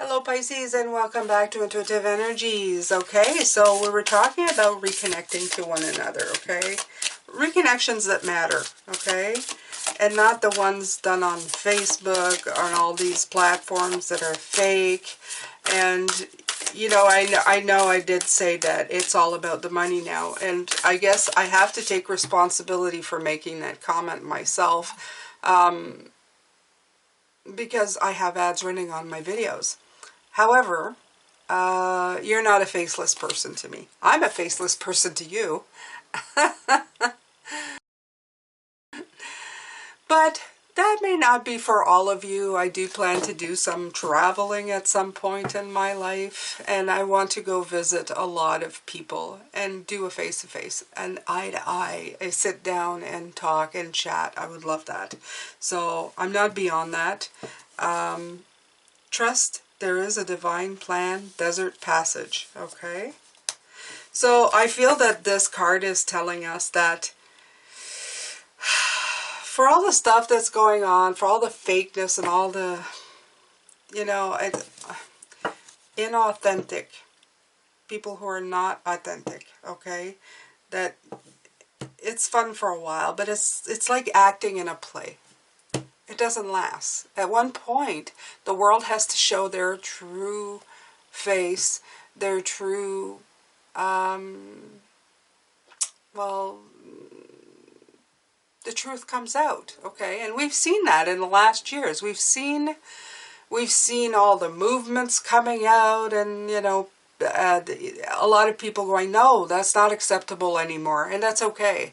Hello Pisces, and welcome back to Intuitive Energies. Okay, so we were talking about reconnecting to one another, okay? Reconnections that matter, okay? And not the ones done on Facebook, on all these platforms that are fake. And, you know, I know I did say that it's all about the money now. And I guess I have to take responsibility for making that comment myself. Because I have ads running on my videos. However, you're not a faceless person to me. I'm a faceless person to you. But that may not be for all of you. I do plan to do some traveling at some point in my life, and I want to go visit a lot of people and do a face-to-face, an eye-to-eye, a sit down and talk and chat. I would love that. So I'm not beyond that. Trust there is a divine plan, desert passage, okay? So I feel that this card is telling us that for all the stuff that's going on, for all the fakeness and all the, you know, inauthentic, people who are not authentic, okay? That it's fun for a while, but it's like acting in a play. It doesn't last. At one point, the world has to show their true face, their true, well, the truth comes out, okay? And we've seen that in the last years. We've seen all the movements coming out, and, you know, a lot of people going, no, that's not acceptable anymore, and that's okay.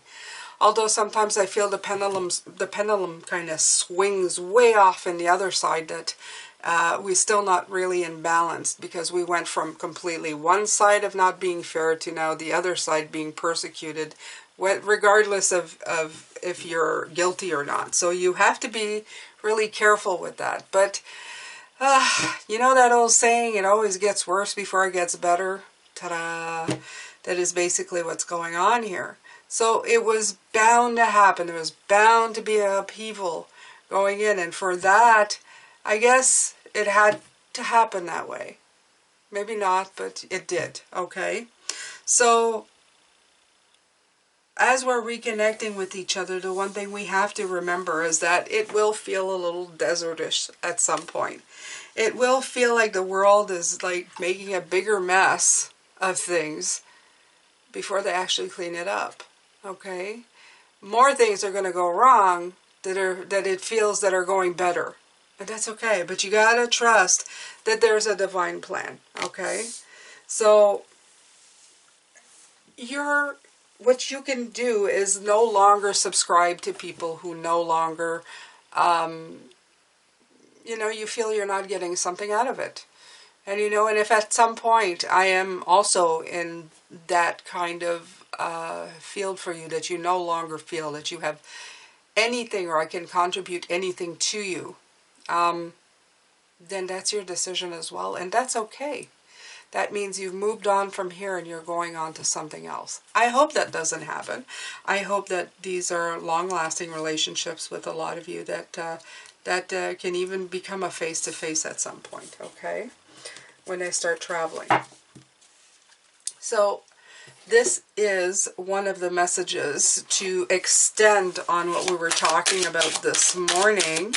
Although sometimes I feel the pendulum kind of swings way off in the other side, that we're still not really in balance, because we went from completely one side of not being fair to now the other side being persecuted, regardless of if you're guilty or not. So you have to be really careful with that. But you know that old saying, it always gets worse before it gets better? Ta-da! That is basically what's going on here. So it was bound to happen. There was bound to be an upheaval going in. And for that, I guess it had to happen that way. Maybe not, but it did. Okay? So as we're reconnecting with each other, the one thing we have to remember is that it will feel a little desertish at some point. It will feel like the world is like making a bigger mess of things before they actually clean it up. Okay? More things are going to go wrong that it feels that are going better. But that's okay. But you got to trust that there's a divine plan. Okay? So what you can do is no longer subscribe to people who no longer, you know, you feel you're not getting something out of it. And, you know, and if at some point I am also in that kind of field for you, that you no longer feel that you have anything or I can contribute anything to you, then that's your decision as well. And that's okay. That means you've moved on from here and you're going on to something else. I hope that doesn't happen. I hope that these are long-lasting relationships with a lot of you that can even become a face-to-face at some point, okay? When I start traveling. So this is one of the messages to extend on what we were talking about this morning.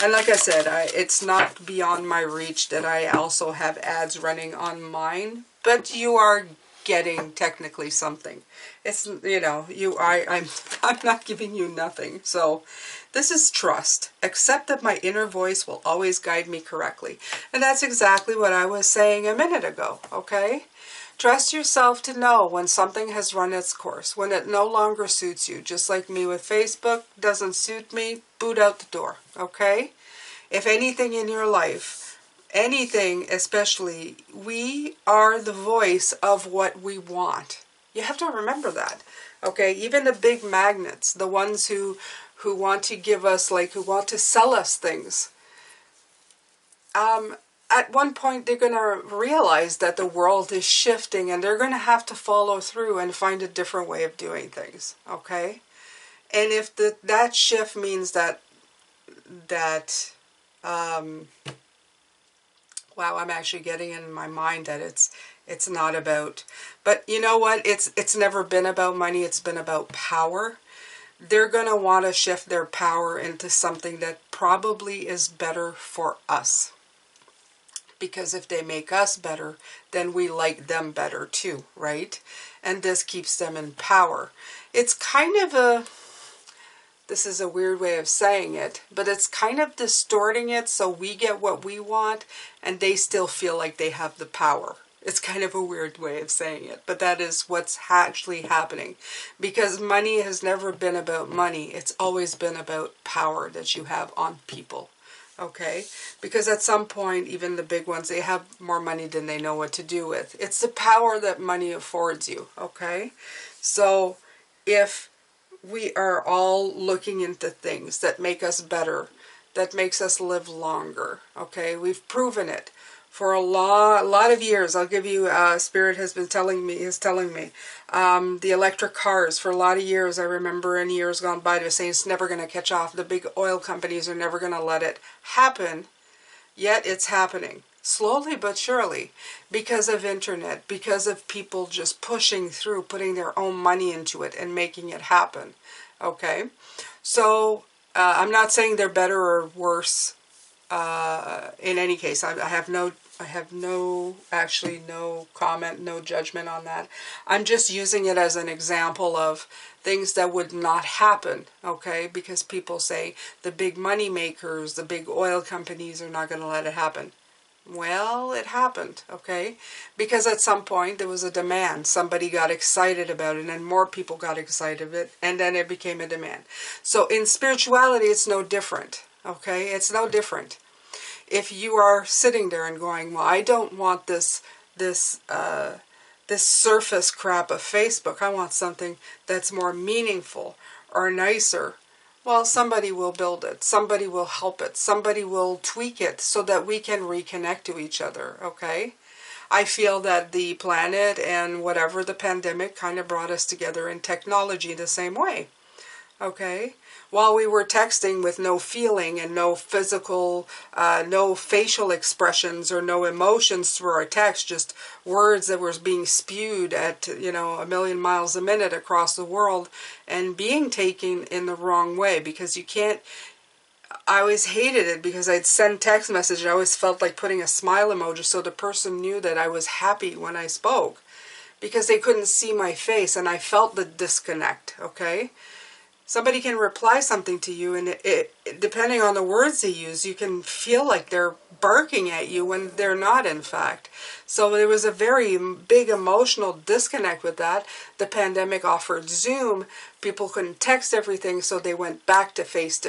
And like I said, it's not beyond my reach that I also have ads running on mine, but you are getting technically something. It's, you know, I'm not giving you nothing. So this is trust. Accept that my inner voice will always guide me correctly. And that's exactly what I was saying a minute ago, okay? Trust yourself to know when something has run its course, when it no longer suits you. Just like me with Facebook, doesn't suit me, boot out the door, okay? If anything in your life, anything especially, we are the voice of what we want. You have to remember that, okay? Even the big magnets, the ones who want to give us, like, who want to sell us things, at one point they're going to realize that the world is shifting and they're going to have to follow through and find a different way of doing things, okay? And if that shift means that Wow, I'm actually getting in my mind that it's not about, but you know what? It's never been about money. It's been about power. They're going to want to shift their power into something that probably is better for us. Because if they make us better, then we like them better too, right? And this keeps them in power. It's kind of this is a weird way of saying it, but it's kind of distorting it so we get what we want and they still feel like they have the power. It's kind of a weird way of saying it, but that is what's actually happening. Because money has never been about money. It's always been about power that you have on people. Okay? Because at some point, even the big ones, they have more money than they know what to do with. It's the power that money affords you. Okay? So if we are all looking into things that make us better, that makes us live longer, okay? We've proven it for a lot of years. I'll give you, Spirit has been telling me, the electric cars for a lot of years. I remember in years gone by, they're saying it's never going to catch off. The big oil companies are never going to let it happen, yet it's happening. Slowly but surely, because of internet, because of people just pushing through, putting their own money into it and making it happen. Okay, so I'm not saying they're better or worse. In any case, I have no actually no comment, no judgment on that. I'm just using it as an example of things that would not happen, okay? Because people say the big money makers, the big oil companies are not going to let it happen. Well, it happened, okay? Because at some point there was a demand. Somebody got excited about it and more people got excited about it and then it became a demand. So in spirituality, it's no different, okay? It's no different. If you are sitting there and going, well, I don't want this surface crap of Facebook. I want something that's more meaningful or nicer. Well, somebody will build it. Somebody will help it. Somebody will tweak it so that we can reconnect to each other, okay? I feel that the planet and whatever the pandemic kind of brought us together in technology the same way, okay? While we were texting with no feeling and no physical, no facial expressions or no emotions through our text, just words that were being spewed at, you know, 1,000,000 miles a minute across the world and being taken in the wrong way because you can't, I always hated it because I'd send text messages. I always felt like putting a smile emoji so the person knew that I was happy when I spoke because they couldn't see my face and I felt the disconnect, okay? Somebody can reply something to you and depending on the words they use, you can feel like they're barking at you when they're not, in fact. So there was a very big emotional disconnect with that. The pandemic offered Zoom. People couldn't text everything, so they went back to face.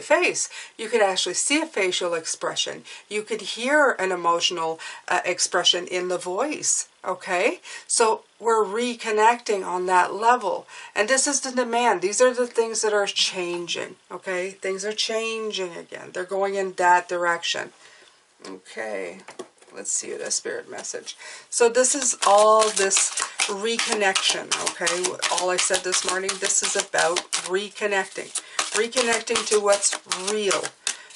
You could actually see a facial expression. You could hear an emotional expression in the voice. Okay? So we're reconnecting on that level. And this is the demand. These are the things that are changing. Okay? Things are changing again. They're going in that direction. Okay. Let's see the spirit message. So this is all this reconnection, okay? All I said this morning, this is about reconnecting. Reconnecting to what's real.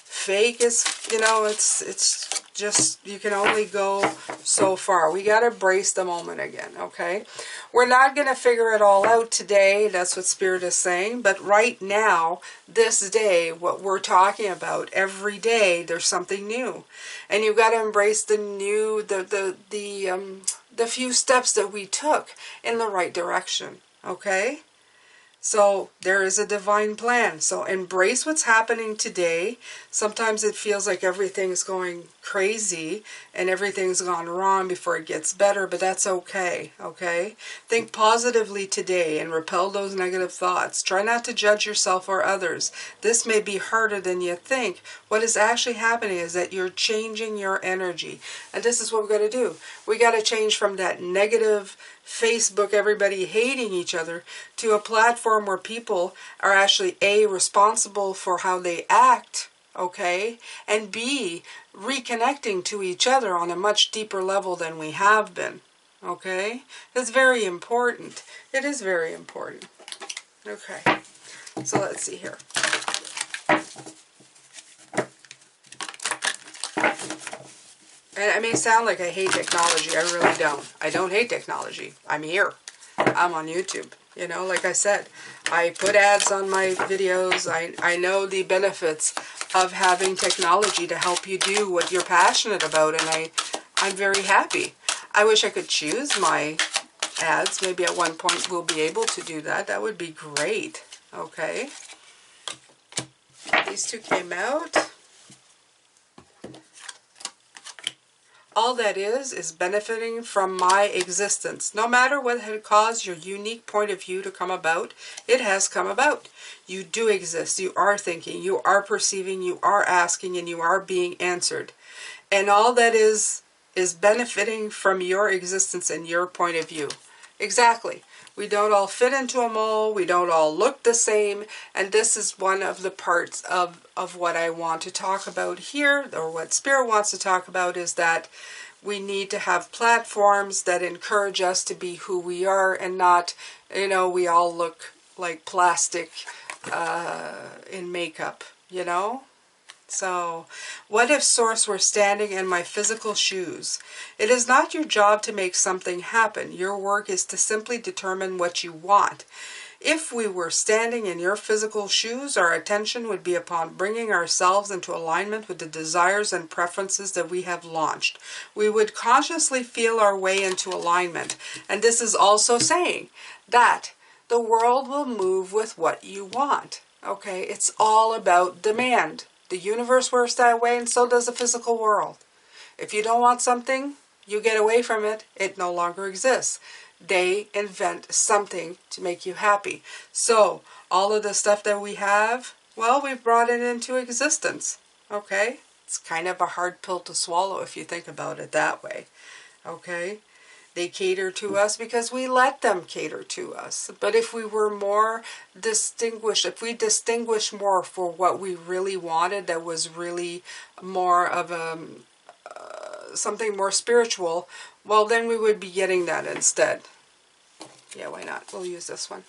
Fake is, you know, it's just, you can only go so far. We got to brace the moment again, okay? We're not going to figure it all out today. That's what Spirit is saying. But right now, this day, what we're talking about, every day, there's something new. And you've got to embrace the new, the few steps that we took in the right direction, okay? So there is a divine plan. So embrace what's happening today. Sometimes it feels like everything's going crazy and everything's gone wrong before it gets better, but that's okay, okay? Think positively today and repel those negative thoughts. Try not to judge yourself or others. This may be harder than you think. What is actually happening is that you're changing your energy. And this is what we've got to do. We got to change from that negative Facebook, everybody hating each other, to a platform where people are actually A, responsible for how they act, okay, and B, reconnecting to each other on a much deeper level than we have been, okay? That's very important. It is very important. Okay, so let's see here. And it may sound like I hate technology. I really don't. I don't hate technology. I'm here. I'm on YouTube. You know, like I said, I put ads on my videos. I know the benefits of having technology to help you do what you're passionate about, and I'm very happy. I wish I could choose my ads. Maybe at one point we'll be able to do that. That would be great. Okay. These two came out. All that is benefiting from my existence. No matter what had caused your unique point of view to come about, it has come about. You do exist. You are thinking. You are perceiving. You are asking. And you are being answered. And all that is benefiting from your existence and your point of view. Exactly. We don't all fit into a mold. We don't all look the same. And this is one of the parts of what I want to talk about here, or what Spirit wants to talk about, is that we need to have platforms that encourage us to be who we are, and not, you know, we all look like plastic in makeup, you know? So, what if Source were standing in my physical shoes? It is not your job to make something happen. Your work is to simply determine what you want. If we were standing in your physical shoes, our attention would be upon bringing ourselves into alignment with the desires and preferences that we have launched. We would consciously feel our way into alignment. And this is also saying that the world will move with what you want. Okay, it's all about demand. The universe works that way, and so does the physical world. If you don't want something, you get away from it, it no longer exists. They invent something to make you happy. So, all of the stuff that we have, well, we've brought it into existence. Okay? It's kind of a hard pill to swallow if you think about it that way. Okay? They cater to us because we let them cater to us. But if we were more distinguished, if we distinguished more for what we really wanted, that was really more of a something more spiritual, well, then we would be getting that instead. Yeah, why not? We'll use this one.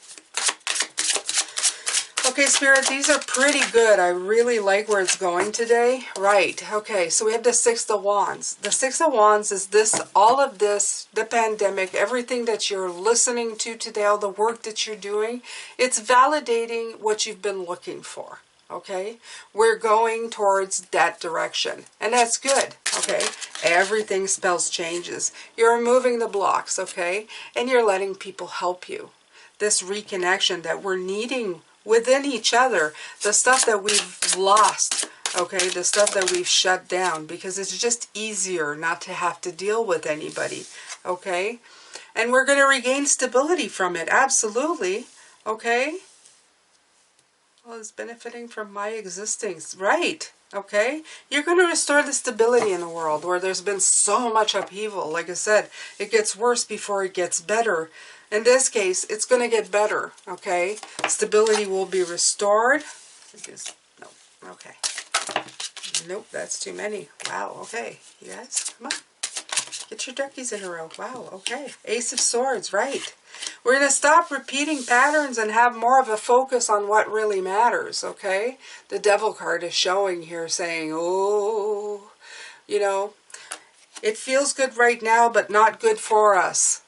Okay, Spirit, these are pretty good. I really like where it's going today. Right, okay, so we have the Six of Wands. The Six of Wands is this, all of this, the pandemic, everything that you're listening to today, all the work that you're doing, it's validating what you've been looking for, okay? We're going towards that direction, and that's good, okay? Everything spells changes. You're removing the blocks, okay? And you're letting people help you. This reconnection that we're needing within each other, the stuff that we've lost, okay, the stuff that we've shut down, because it's just easier not to have to deal with anybody, okay? And we're going to regain stability from it, absolutely, okay? Well, it's benefiting from my existence, right, okay? You're going to restore the stability in the world where there's been so much upheaval. Like I said, it gets worse before it gets better. In this case, it's going to get better, okay? Stability will be restored. No, okay. Nope, that's too many. Wow, okay. You guys, come on. Get your duckies in a row. Wow, okay. Ace of Swords, right. We're going to stop repeating patterns and have more of a focus on what really matters, okay? The Devil card is showing here saying, oh, you know, it feels good right now, but not good for us.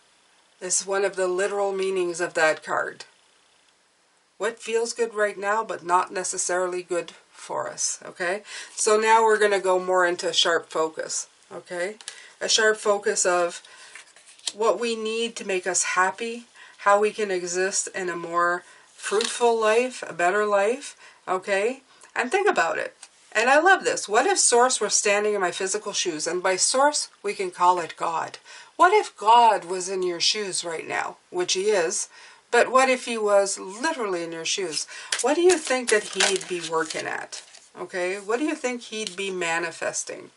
Is one of the literal meanings of that card. What feels good right now, but not necessarily good for us, okay? So now we're going to go more into a sharp focus, okay? A sharp focus of what we need to make us happy, how we can exist in a more fruitful life, a better life, okay? And think about it. And I love this. What if Source were standing in my physical shoes? And by Source, we can call it God. What if God was in your shoes right now? Which he is. But what if he was literally in your shoes? What do you think that he'd be working at? Okay? What do you think he'd be manifesting?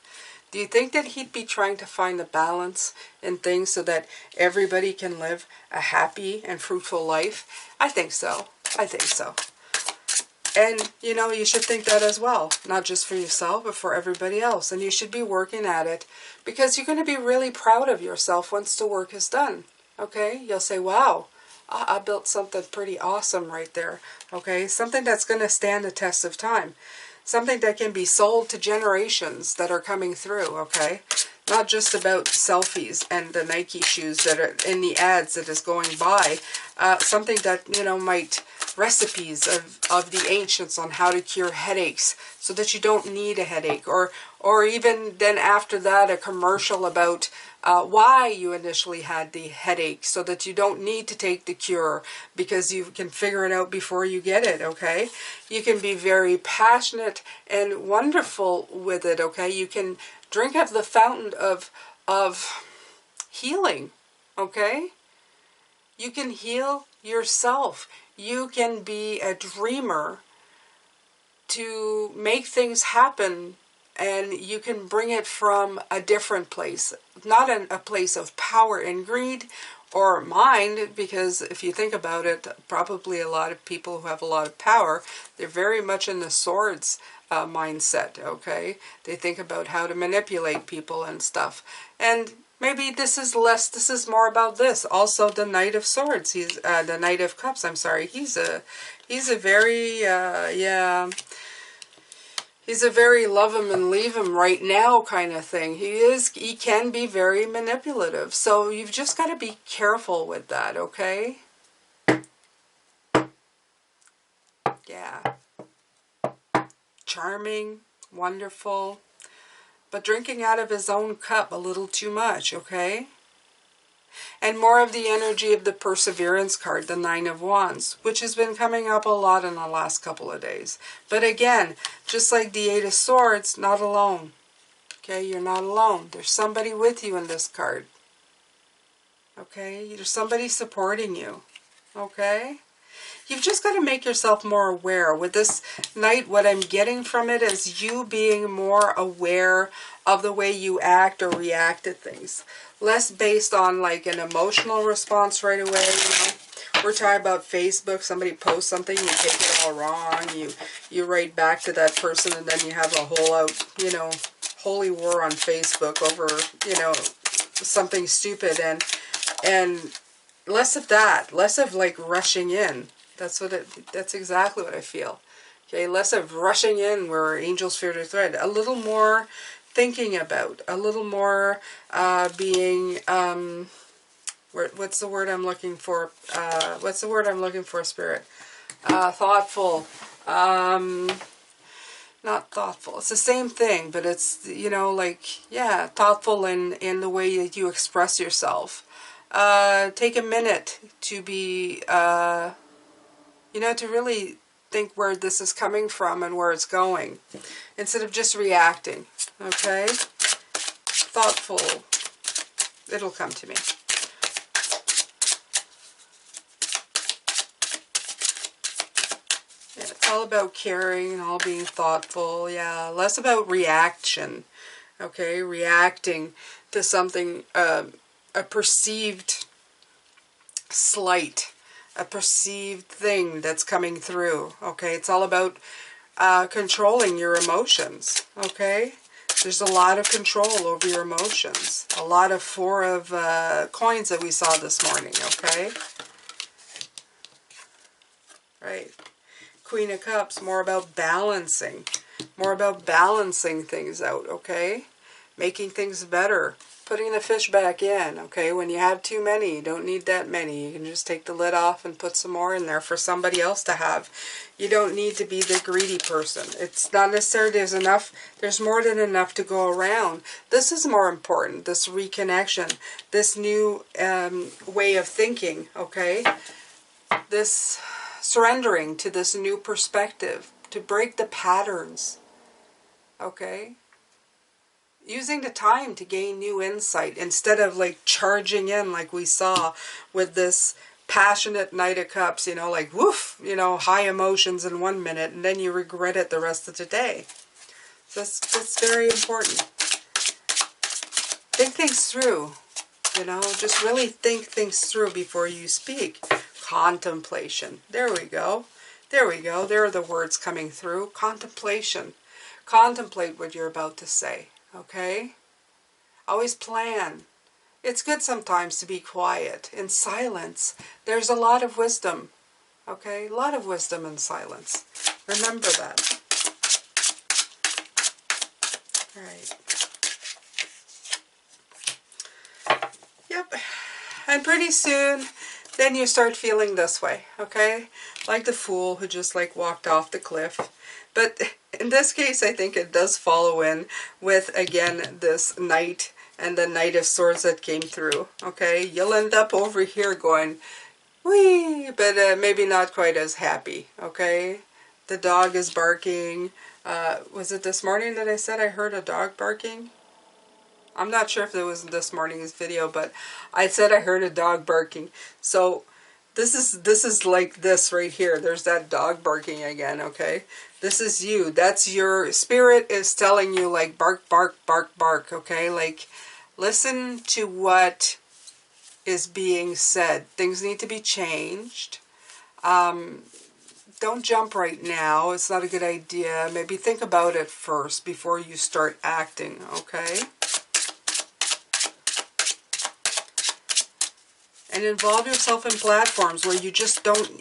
Do you think that he'd be trying to find the balance in things so that everybody can live a happy and fruitful life? I think so. I think so. And, you know, you should think that as well. Not just for yourself, but for everybody else. And you should be working at it because you're going to be really proud of yourself once the work is done. Okay? You'll say, wow, I built something pretty awesome right there. Okay? Something that's going to stand the test of time. Something that can be sold to generations that are coming through. Okay? Not just about selfies and the Nike shoes that are in the ads that is going by. Something that, you know, might, recipes of the ancients on how to cure headaches so that you don't need a headache. Or even then after that, a commercial about why you initially had the headache so that you don't need to take the cure because you can figure it out before you get it, okay? You can be very passionate and wonderful with it, okay? You can drink of the fountain of healing, okay? You can heal yourself. You can be a dreamer to make things happen, and you can bring it from a different place. Not a place of power and greed or mind, because if you think about it, probably a lot of people who have a lot of power, they're very much in the swords mindset, okay? They think about how to manipulate people and stuff. And maybe this is less, this is more about this. Also the Knight of Swords, he's, the Knight of Cups, I'm sorry, he's a very, yeah, he's a very love him and leave him right now kind of thing. He can be very manipulative. So you've just got to be careful with that, okay? Yeah. Charming, wonderful, but drinking out of his own cup a little too much, okay? And more of the energy of the Perseverance card, the Nine of Wands, which has been coming up a lot in the last couple of days. But again, just like the Eight of Swords, not alone. Okay, you're not alone. There's somebody with you in this card. Okay, there's somebody supporting you. Okay? You've just got to make yourself more aware. With this Knight, what I'm getting from it is you being more aware of the way you act or react to things. Less based on like an emotional response right away, you know. We're talking about Facebook. Somebody posts something, you take it all wrong. You write back to that person, and then you have a whole out, you know, holy war on Facebook over, you know, something stupid. And less of that. Less of like rushing in. That's exactly what I feel. Okay, less of rushing in where angels fear to tread. A little more thinking about, a little more being, what's the word I'm looking for? What's the word I'm looking for, Spirit? Thoughtful. Not thoughtful. It's the same thing, but it's, you know, like, yeah, thoughtful in the way that you express yourself. Take a minute to be, you know, to really think where this is coming from and where it's going, instead of just reacting, okay? Thoughtful. It'll come to me. Yeah, it's all about caring and all being thoughtful, yeah. Less about reaction, okay? Reacting to something, a perceived slight, a perceived thing that's coming through, okay? It's all about controlling your emotions, okay? There's a lot of control over your emotions. A lot of Four of Coins that we saw this morning, okay? Right. Queen of Cups, more about balancing. More about balancing things out, okay? Making things better. Putting the fish back in, okay? When you have too many, you don't need that many. You can just take the lid off and put some more in there for somebody else to have. You don't need to be the greedy person. It's not necessary. There's enough. There's more than enough to go around. This is more important, this reconnection, this new way of thinking, okay? This surrendering to this new perspective, to break the patterns, okay? Using the time to gain new insight instead of like charging in like we saw with this passionate Knight of Cups, you know, like woof, you know, high emotions in 1 minute and then you regret it the rest of the day. So that's very important. Think things through, you know, just really think things through before you speak. Contemplation. There we go. There we go. There are the words coming through. Contemplation. Contemplate what you're about to say. Okay? Always plan. It's good sometimes to be quiet. In silence, there's a lot of wisdom. Okay? A lot of wisdom in silence. Remember that. All right. Yep. And pretty soon, then you start feeling this way, okay? Like the Fool who just like walked off the cliff. But in this case, I think it does follow in with, again, this Knight and the Knight of Swords that came through, okay? You'll end up over here going, whee, but maybe not quite as happy, okay? The dog is barking. Was it this morning that I said I heard a dog barking? I'm not sure if it was in this morning's video, but I said I heard a dog barking. So this is like this right here. There's that dog barking again, okay? This is you. That's your spirit is telling you, like, bark, bark, bark, bark, okay? Like, listen to what is being said. Things need to be changed. Don't jump right now. It's not a good idea. Maybe think about it first before you start acting, okay? And involve yourself in platforms where you just don't...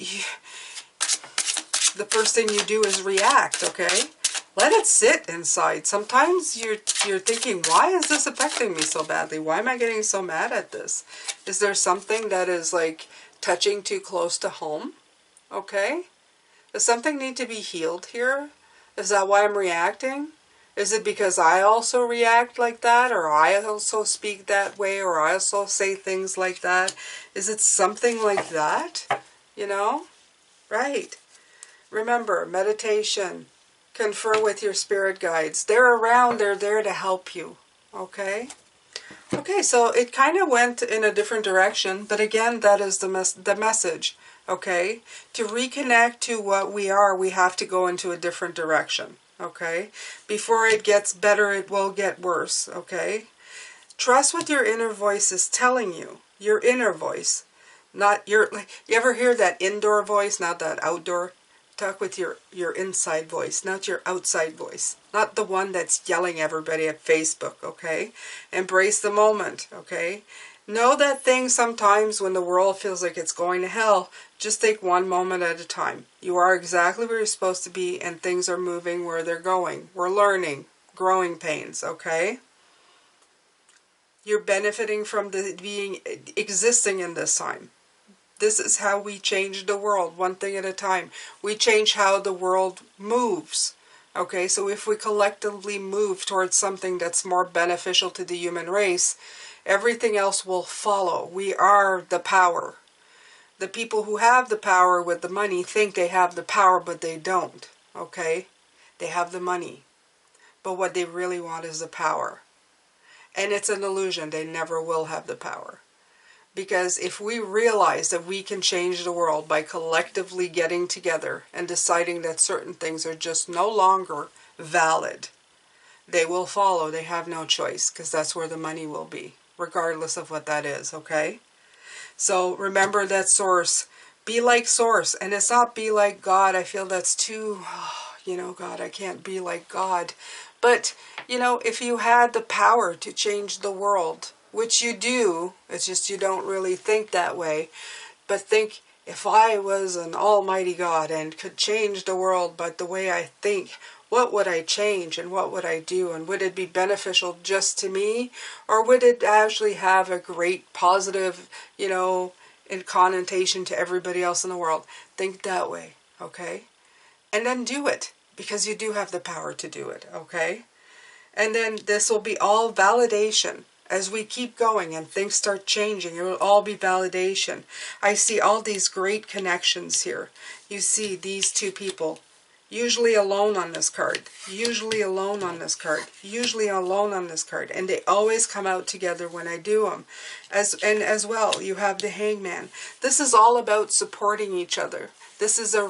the first thing you do is react, okay? Let it sit inside. Sometimes you're thinking, why is this affecting me so badly? Why am I getting so mad at this? Is there something that is like touching too close to home? Okay? Does something need to be healed here? Is that why I'm reacting? Is it because I also react like that, or I also speak that way, or I also say things like that? Is it something like that? You know? Right. Remember, meditation. Confer with your spirit guides. They're around. They're there to help you. Okay? Okay, so it kind of went in a different direction, but again, that is the message. Okay? To reconnect to what we are, we have to go into a different direction. Okay? Before it gets better, it will get worse. Okay? Trust what your inner voice is telling you. Your inner voice. Not your, like, you ever hear that indoor voice, not that outdoor? Talk with your inside voice, not your outside voice. Not the one that's yelling everybody at Facebook, okay? Embrace the moment, okay? Know that thing sometimes when the world feels like it's going to hell, just take one moment at a time. You are exactly where you're supposed to be, and things are moving where they're going. We're learning, growing pains, okay? You're benefiting from existing in this time. This is how we change the world, one thing at a time. We change how the world moves. Okay, so if we collectively move towards something that's more beneficial to the human race, everything else will follow. We are the power. The people who have the power with the money think they have the power, but they don't. Okay? They have the money. But what they really want is the power. And it's an illusion. They never will have the power. Because if we realize that we can change the world by collectively getting together and deciding that certain things are just no longer valid, they will follow. They have no choice, because that's where the money will be, regardless of what that is, okay? So remember that source. Be like source. And it's not be like God. I feel that's too, God, I can't be like God. But, if you had the power to change the world, which you do, it's just you don't really think that way, but think, if I was an almighty God and could change the world but the way I think, what would I change and what would I do? And would it be beneficial just to me? Or would it actually have a great positive, in connotation to everybody else in the world? Think that way, okay? And then do it, because you do have the power to do it, okay? And then this will be all validation. As we keep going and things start changing, it will all be validation. I see all these great connections here. You see these two people, usually alone on this card, usually alone on this card, usually alone on this card. And they always come out together when I do them. As well, you have the Hangman. This is all about supporting each other. This is a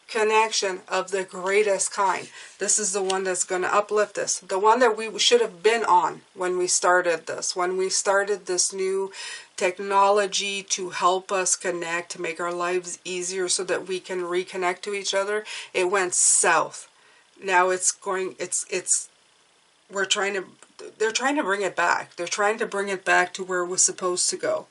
connection of the greatest kind. This is the one that's going to uplift us. The one that we should have been on when we started this. When we started this new technology to help us connect, to make our lives easier so that we can reconnect to each other, it went south. Now they're trying to bring it back. They're trying to bring it back to where it was supposed to go.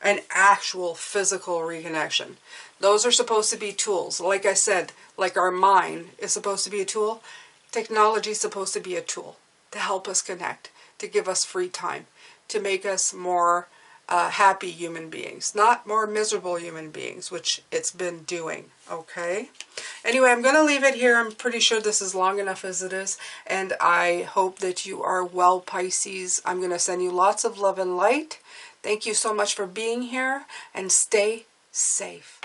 An actual physical reconnection. Those are supposed to be tools. Like I said, like our mind is supposed to be a tool, technology is supposed to be a tool to help us connect, to give us free time, to make us more happy human beings, not more miserable human beings, which it's been doing, okay? Anyway, I'm going to leave it here. I'm pretty sure this is long enough as it is, and I hope that you are well, Pisces. I'm going to send you lots of love and light. Thank you so much for being here, and stay safe.